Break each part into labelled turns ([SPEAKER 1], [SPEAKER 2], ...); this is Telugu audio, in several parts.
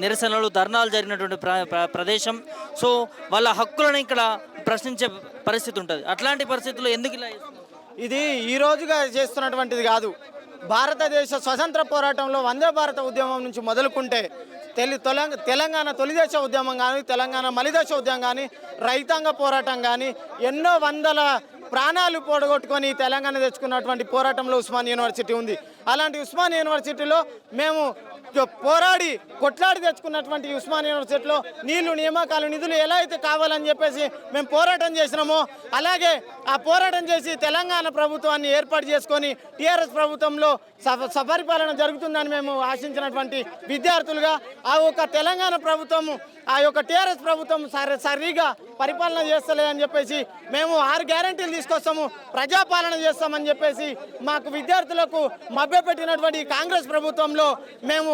[SPEAKER 1] నిరసనలు ధర్నాలు జరిగినటువంటి ప్రదేశం. సో వాళ్ళ హక్కులను ఇక్కడ ప్రశ్నించే పరిస్థితి ఉంటుంది. అట్లాంటి పరిస్థితుల్లో ఎందుకు ఇలా చేస్తున్నారు?
[SPEAKER 2] ఇది ఈ రోజుగా చేస్తున్నటువంటిది కాదు. భారతదేశ స్వతంత్ర పోరాటంలో వందే భారత ఉద్యమం నుంచి మొదలుకుంటే తెలంగాణ తొలిదశ ఉద్యమం కానీ, తెలంగాణ మలిదశ ఉద్యమం కానీ, రైతాంగ పోరాటం కానీ ఎన్నో వందల ప్రాణాలు పోడగొట్టుకొని తెలంగాణ తెచ్చుకున్నటువంటి పోరాటంలో ఉస్మాన్ యూనివర్సిటీ ఉంది. అలాంటి ఉస్మాన్ యూనివర్సిటీలో మేము పోరాడి కొట్లాడి తెచ్చుకున్నటువంటి ఉస్మాన్ యూనివర్సిటీలో నీళ్లు, నియామకాలు, నిధులు ఎలా అయితే కావాలని చెప్పేసి మేము పోరాటం చేసినామో అలాగే ఆ పోరాటం చేసి తెలంగాణ ప్రభుత్వాన్ని ఏర్పాటు చేసుకొని టీఆర్ఎస్ ప్రభుత్వంలో సపరిపాలన జరుగుతుందని మేము ఆశించినటువంటి విద్యార్థులుగా ఆ యొక్క తెలంగాణ ప్రభుత్వము ఆ యొక్క టీఆర్ఎస్ ప్రభుత్వం సరిగా పరిపాలన చేస్తలేదని చెప్పేసి మేము 6 గ్యారెంటీలు తీసుకొస్తాము, ప్రజాపాలన చేస్తామని చెప్పేసి మాకు విద్యార్థులకు మభ్యపెట్టినటువంటి కాంగ్రెస్ ప్రభుత్వంలో మేము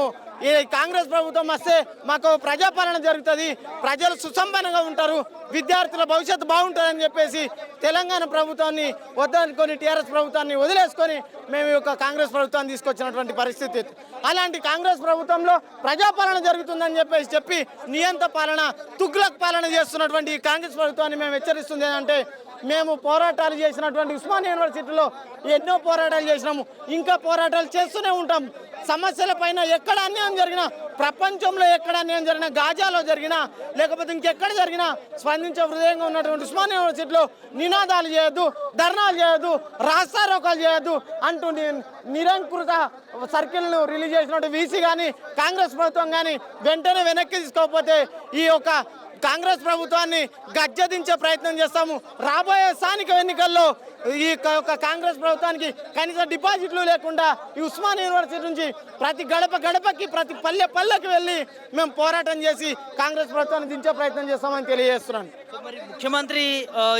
[SPEAKER 2] ఈ కాంగ్రెస్ ప్రభుత్వం వస్తే మాకు ప్రజాపాలన జరుగుతుంది, ప్రజలు సుసంపన్నంగా ఉంటారు, విద్యార్థుల భవిష్యత్తు బాగుంటుందని చెప్పేసి తెలంగాణ ప్రభుత్వాన్ని వద్దనుకొని టీఆర్ఎస్ ప్రభుత్వాన్ని వదిలేసుకొని మేము ఈ యొక్క కాంగ్రెస్ ప్రభుత్వాన్ని తీసుకొచ్చినటువంటి పరిస్థితి. అలాంటి కాంగ్రెస్ ప్రభుత్వంలో ప్రజాపాలన జరుగుతుందని చెప్పి నియంత పాలన, తుగ్లక్ పాలన చేస్తున్నటువంటి ఈ కాంగ్రెస్ ప్రభుత్వాన్ని మేము హెచ్చరిస్తుంది ఏంటంటే, మేము పోరాటాలు చేసినటువంటి ఉస్మాన్ యూనివర్సిటీలో ఎన్నో పోరాటాలు చేసినాము, ఇంకా పోరాటాలు చేస్తూనే ఉంటాం. సమస్యల పైన ఎక్కడ అన్యాయం జరిగినా, ప్రపంచంలో ఎక్కడ అన్యాయం జరిగినా, గాజాలో జరిగినా లేకపోతే ఇంకెక్కడ జరిగినా స్పందించే హృదయంగా ఉన్నటువంటి ఉస్మాన్ యూనివర్సిటీలో నినాదాలు చేయొద్దు, ధర్నాలు చేయొద్దు, రాస్తారోకాలు చేయొద్దు అంటూ నిరంకుశ సర్కిల్ను రిలీజ్ చేసినటువంటి వీసీ కానీ కాంగ్రెస్ ప్రభుత్వం కానీ వెంటనే వెనక్కి తీసుకోకపోతే ఈ యొక్క కాంగ్రెస్ ప్రభుత్వాన్ని గద్దెదించే ప్రయత్నం చేస్తాము. రాబోయే స్థానిక ఎన్నికల్లో ఈ యొక్క కాంగ్రెస్ ప్రభుత్వానికి కనీస డిపాజిట్లు లేకుండా ఈ ఉస్మాన్ యూనివర్సిటీ నుంచి ప్రతి గడపకి ప్రతి పల్లెకి వెళ్ళి మేము పోరాటం చేసి కాంగ్రెస్ ప్రభుత్వాన్ని దించే ప్రయత్నం చేస్తామని తెలియజేస్తున్నాను.
[SPEAKER 1] మరి ముఖ్యమంత్రి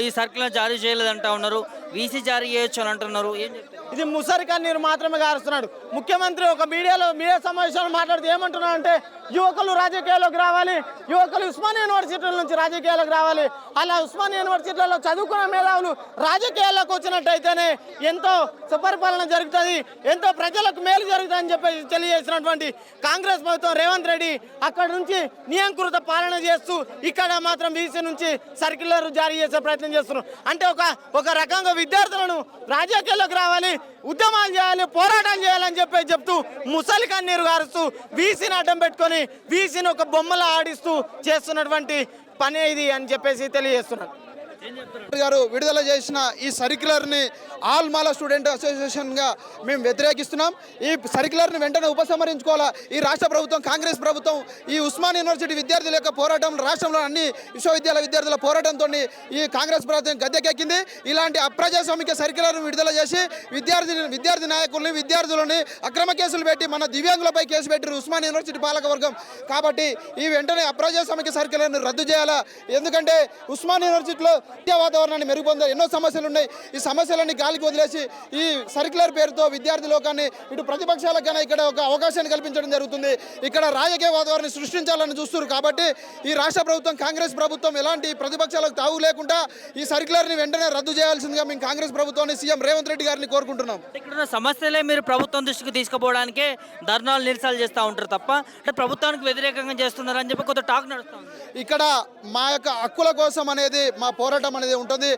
[SPEAKER 1] ఈ సర్కులర్ జారీ చేయలేదంటా ఉన్నారు, వీసీ జారీ చేయొచ్చు అని అంటున్నారు. ఏం చెప్తారు?
[SPEAKER 2] ఇది ముసరికా నీరు మాత్రమే గారుస్తున్నాడు. ముఖ్యమంత్రి ఒక మీడియా సమావేశాలు మాట్లాడితే ఏమంటున్నాడు అంటే, యువకులు రాజకీయాల్లోకి రావాలి, యువకులు ఉస్మాన్ యూనివర్సిటీల నుంచి రాజకీయాలకు రావాలి, అలా ఉస్మాన్ యూనివర్సిటీలలో చదువుకున్న మేధావులు రాజకీయాల్లోకి వచ్చినట్టయితేనే ఎంతో సుపరిపాలన జరుగుతుంది, ఎంతో ప్రజలకు మేలు జరుగుతుందని చెప్పేసి తెలియజేసినటువంటి కాంగ్రెస్ ప్రభుత్వం రేవంత్ రెడ్డి అక్కడ నుంచి నియంకృత పాలన చేస్తూ ఇక్కడ మాత్రం వీసీ నుంచి సర్క్యులర్ జారీ చేసే ప్రయత్నం చేస్తున్నారు. అంటే ఒక రకంగా విద్యార్థులను రాజకీయాల్లోకి రావాలి, ఉద్యమాలు చేయాలి, పోరాటాలు చేయాలని చెప్తూ ముసలి కన్నీరు గారుస్తూ వీసీని అడ్డం పెట్టుకొని వీసీని ఒక బొమ్మలా ఆడిస్తూ చేస్తున్నటువంటి పని ఇది అని చెప్పేసి తెలియజేస్తున్నారు.
[SPEAKER 3] గారు విడుదల చేసిన ఈ సర్క్యులర్ని ఆల్ మాలా స్టూడెంట్ అసోసియేషన్గా మేము వ్యతిరేకిస్తున్నాం. ఈ సర్క్యులర్ని వెంటనే ఉపసంహరించుకోవాలా. ఈ రాష్ట్ర ప్రభుత్వం, కాంగ్రెస్ ప్రభుత్వం ఈ ఉస్మాన్ యూనివర్సిటీ విద్యార్థుల యొక్క పోరాటం, రాష్ట్రంలో అన్ని విశ్వవిద్యాలయ విద్యార్థుల పోరాటంతో ఈ కాంగ్రెస్ ప్రభుత్వం గద్దెకెక్కింది. ఇలాంటి అప్రజాస్వామిక సర్క్యులర్ను విడుదల చేసి విద్యార్థి నాయకుల్ని, విద్యార్థులని అక్రమ కేసులు పెట్టి మన దివ్యాంగులపై కేసు పెట్టారు ఉస్మాన్ యూనివర్సిటీ పాలకవర్గం. కాబట్టి ఈ వెంటనే అప్రజాస్వామిక సర్క్యులర్ను రద్దు చేయాలా. ఎందుకంటే ఉస్మాన్ యూనివర్సిటీలో విద్యా వాతావరణాన్ని మెరుగుపొందాలి, ఎన్నో సమస్యలు ఉన్నాయి. ఈ సమస్యలన్నీ గాలికి వదిలేసి ఈ సర్క్యులర్ పేరుతో విద్యార్థి లోకాన్ని, ఇటు ప్రతిపక్షాలకు కానీ ఇక్కడ ఒక అవకాశాన్ని కల్పించడం జరుగుతుంది. ఇక్కడ రాజకీయ వాతావరణాన్ని సృష్టించాలని చూస్తున్నారు. కాబట్టి ఈ రాష్ట్ర ప్రభుత్వం, కాంగ్రెస్ ప్రభుత్వం ఎలాంటి ప్రతిపక్షాలకు తావు లేకుండా ఈ సర్క్యులర్ని వెంటనే రద్దు చేయాల్సిందిగా మేము కాంగ్రెస్ ప్రభుత్వాన్ని, సీఎం రేవంత్ రెడ్డి గారిని కోరుకుంటున్నాం.
[SPEAKER 1] ఇక్కడ సమస్యలే మీరు ప్రభుత్వం దృష్టికి తీసుకుపోవడానికే ధర్నాలు, నిరసనలు చేస్తూ ఉంటారు తప్ప ప్రభుత్వానికి వ్యతిరేకంగా చేస్తున్నారు అని చెప్పి కొంత టాక్ నడుస్తుంది.
[SPEAKER 3] ఇక్కడ మా యొక్క హక్కుల కోసం అనేది మా పోరాటం అనేది ఉంటుంది.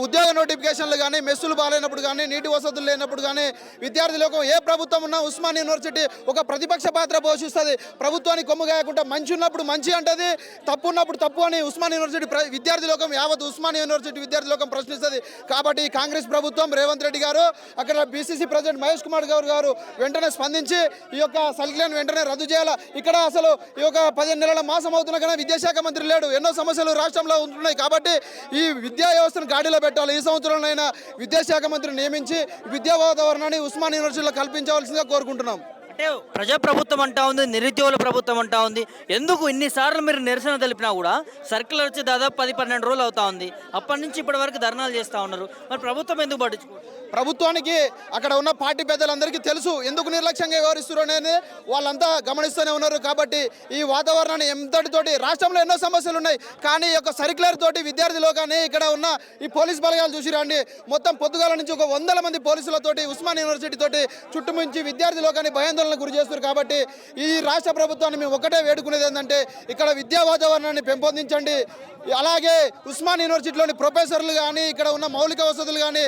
[SPEAKER 3] ఉద్యోగ నోటిఫికేషన్లు కానీ, మెస్సులు బాగాలేనప్పుడు కానీ, నీటి వసతులు లేనప్పుడు కానీ విద్యార్థులకు ఏ ప్రభుత్వం ఉన్నా ఉస్మాన్ యూనివర్సిటీ ఒక ప్రతిపక్ష పాత్ర పోషిస్తుంది. ప్రభుత్వానికి కొమ్ము గాయకుండా మంచి ఉన్నప్పుడు మంచి అంటది, తప్పు ఉన్నప్పుడు తప్పు అని ఉస్మాన్ యూనివర్సిటీ విద్యార్థి లోకం, యావత్ ఉస్మాన్ యూనివర్సిటీ విద్యార్థి లోకం ప్రశ్నిస్తుంది. కాబట్టి కాంగ్రెస్ ప్రభుత్వం, రేవంత్ రెడ్డి గారు, అక్కడ బీసీసీ ప్రెసిడెంట్ మహేష్ కుమార్ గారు వెంటనే స్పందించి ఈ యొక్క సర్క్యులర్ను వెంటనే రద్దు చేయాలి. ఇక్కడ అసలు ఈ యొక్క 15 నెలల మాసం అవుతున్నా కానీ విద్యాశాఖ మంత్రి లేడు. ఎన్నో సమస్యలు రాష్ట్రంలో ఉంటున్నాయి. కాబట్టి ఈ విద్యా వ్యవస్థను గాడిలో పెట్టాలి. ఈ సంవత్సరంలోనైనా విద్యాశాఖ మంత్రిని నియమించి విద్యా వాతావరణాన్ని ఉస్మాన్ యూనివర్సిటీలో కల్పించవలసిందిగా కోరుకుంటున్నాం.
[SPEAKER 1] అంటే ప్రజాప్రభుత్వం అంటా ఉంది, నిరుద్యోగుల ప్రభుత్వం అంటా ఉంది. ఎందుకు ఇన్నిసార్లు మీరు నిరసన తెలిపినా కూడా సర్క్యులర్ వచ్చి దాదాపు 10-12 రోజులు అవుతా ఉంది. అప్పటి నుంచి ఇప్పటి వరకు ధర్నాలు చేస్తూ ఉన్నారు. మరి ప్రభుత్వం ఎందుకు పట్టించుకోవచ్చు?
[SPEAKER 3] ప్రభుత్వానికి అక్కడ ఉన్న పార్టీ పెద్దలందరికీ తెలుసు ఎందుకు నిర్లక్ష్యంగా వ్యవహరిస్తున్నారు అనేది. వాళ్ళంతా గమనిస్తూనే ఉన్నారు. కాబట్టి ఈ వాతావరణాన్ని ఎంతటితోటి రాష్ట్రంలో ఎన్నో సమస్యలు ఉన్నాయి. కానీ ఈ యొక్క సర్క్యులర్ తోటి విద్యార్థులు కానీ ఇక్కడ ఉన్న ఈ పోలీస్ బలగాలు చూసిరండి, మొత్తం పొద్దుగాల నుంచి ఒక 100 మంది పోలీసులతోటి ఉస్మాన్ యూనివర్సిటీ తోటి చుట్టుముంచి విద్యార్థులు కానీ భయాందోళన భయాందోళనకు గురి చేస్తారు. కాబట్టి ఈ రాష్ట్ర ప్రభుత్వాన్ని మేము ఒకటే వేడుకునేది ఏంటంటే ఇక్కడ విద్యా వాతావరణాన్ని పెంపొందించండి. అలాగే ఉస్మాన్ యూనివర్సిటీలోని ప్రొఫెసర్లు కానీ ఇక్కడ ఉన్న మౌలిక వసతులు కానీ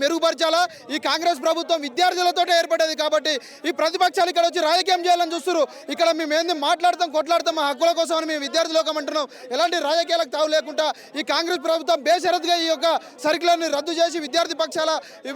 [SPEAKER 3] మెరుగుపరచాలా. ఈ కాంగ్రెస్ ప్రభుత్వం విద్యార్థులతో ఏర్పడేది కాబట్టి ఈ ప్రతిపక్షాలు ఇక్కడ వచ్చి రాజకీయం చేయాలని చూస్తారు. ఇక్కడ మేము ఏంది మాట్లాడతాం, కొట్లాడతాం, మా హక్కుల కోసం అని మేము విద్యార్థి లోకం అంటున్నాం. ఎలాంటి రాజకీయాలకు తావు లేకుండా ఈ కాంగ్రెస్ ప్రభుత్వం బేషరతుగా ఈ యొక్క సర్క్యులర్ని రద్దు చేసి విద్యార్థి పక్షాల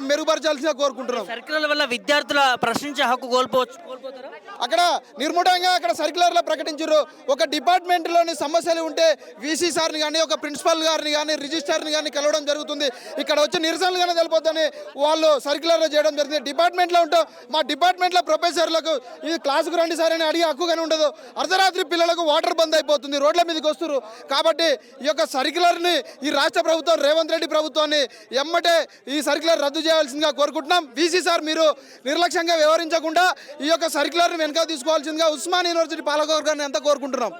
[SPEAKER 3] మెరుగుపరచాల్సిందిగా కోరుకుంటున్నాం.
[SPEAKER 1] సర్క్యులర్ వల్ల విద్యార్థుల ప్రశ్నించే హక్కు కోల్పోతారా?
[SPEAKER 3] అక్కడ నిర్ముటంగా అక్కడ సర్క్యులర్లో ప్రకటించారు. ఒక డిపార్ట్మెంట్లోని సమస్యలు ఉంటే వీసీ సార్ని కానీ ఒక ప్రిన్సిపల్ గారిని కానీ రిజిస్టర్ని కానీ కలవడం జరుగుతుంది. ఇక్కడ వచ్చి నిరసనలు కానీ తెలిపోద్దని వాళ్ళు సర్క్యులర్లో చేయడం జరిగింది. డిపార్ట్మెంట్లో ఉంటాం, మా డిపార్ట్మెంట్లో ప్రొఫెసర్లకు ఇది క్లాసుకు రండి సార్ అని అడిగే హక్కు కానీ ఉండదు. అర్ధరాత్రి పిల్లలకు వాటర్ బంద్ అయిపోతుంది, రోడ్ల మీదకి వస్తారు. కాబట్టి ఈ యొక్క సర్క్యులర్ని ఈ రాష్ట్ర ప్రభుత్వం రేవంత్ రెడ్డి ప్రభుత్వాన్ని ఎమ్మటే ఈ సర్క్యులర్ రద్దు చేయాల్సిందిగా కోరుకుంటున్నాం. వీసీ సార్ మీరు నిర్లక్ష్యంగా వ్యవహరించకుండా ఈ యొక్క సర్క్యులర్ని వెనక తీసుకోవాల్సిందిగా ఉస్మాన్ యూనివర్సిటీ పాలకవర్గాన్ని అంతా కోరుకుంటున్నాం.